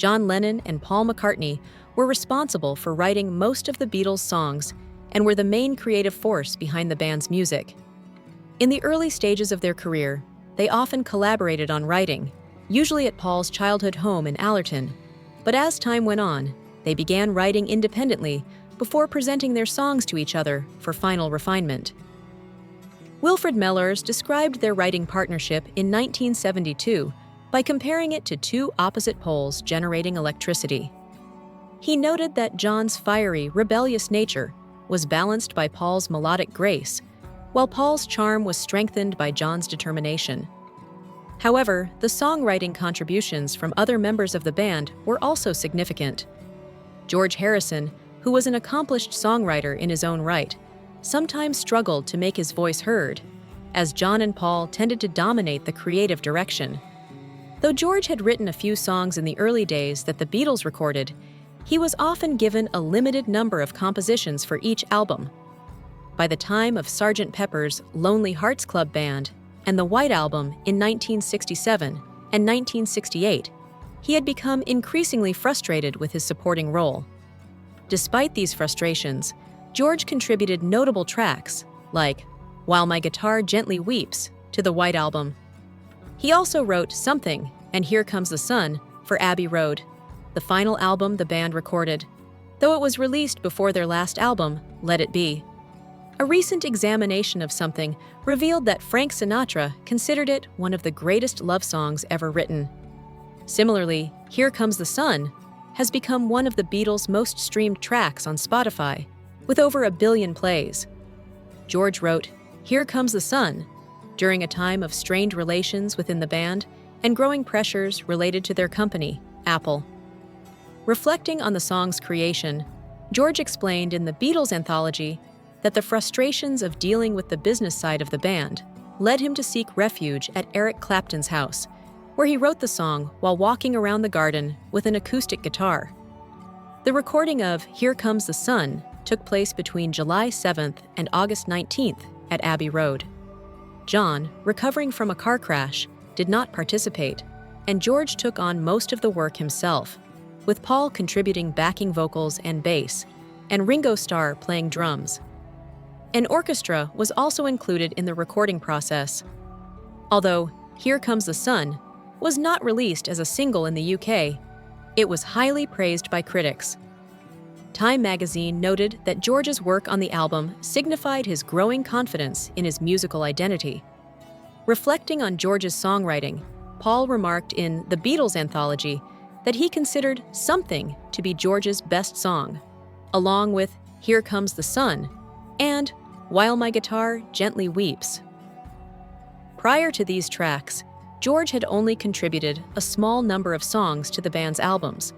John Lennon and Paul McCartney were responsible for writing most of the Beatles' songs and were the main creative force behind the band's music. In the early stages of their career, they often collaborated on writing, usually at Paul's childhood home in Allerton, but as time went on, they began writing independently before presenting their songs to each other for final refinement. Wilfred Mellors described their writing partnership in 1972 by comparing it to two opposite poles generating electricity. He noted that John's fiery, rebellious nature was balanced by Paul's melodic grace, while Paul's charm was strengthened by John's determination. However, the songwriting contributions from other members of the band were also significant. George Harrison, who was an accomplished songwriter in his own right, sometimes struggled to make his voice heard, as John and Paul tended to dominate the creative direction. Though George had written a few songs in the early days that the Beatles recorded, he was often given a limited number of compositions for each album. By the time of Sgt. Pepper's Lonely Hearts Club Band and the White Album in 1967 and 1968, he had become increasingly frustrated with his supporting role. Despite these frustrations, George contributed notable tracks, like While My Guitar Gently Weeps, to the White Album. He also wrote Something and Here Comes the Sun for Abbey Road, the final album the band recorded, though it was released before their last album, Let It Be. A recent examination of Something revealed that Frank Sinatra considered it one of the greatest love songs ever written. Similarly, Here Comes the Sun has become one of the Beatles' most streamed tracks on Spotify, with over 1 billion plays. George wrote Here Comes the Sun during a time of strained relations within the band and growing pressures related to their company, Apple. Reflecting on the song's creation, George explained in the Beatles anthology that the frustrations of dealing with the business side of the band led him to seek refuge at Eric Clapton's house, where he wrote the song while walking around the garden with an acoustic guitar. The recording of Here Comes the Sun took place between July 7th and August 19th at Abbey Road. John, recovering from a car crash, did not participate, and George took on most of the work himself, with Paul contributing backing vocals and bass, and Ringo Starr playing drums. An orchestra was also included in the recording process. Although Here Comes the Sun was not released as a single in the UK, it was highly praised by critics. Time magazine noted that George's work on the album signified his growing confidence in his musical identity. Reflecting on George's songwriting, Paul remarked in the Beatles anthology that he considered Something to be George's best song, along with Here Comes the Sun and While My Guitar Gently Weeps. Prior to these tracks, George had only contributed a small number of songs to the band's albums,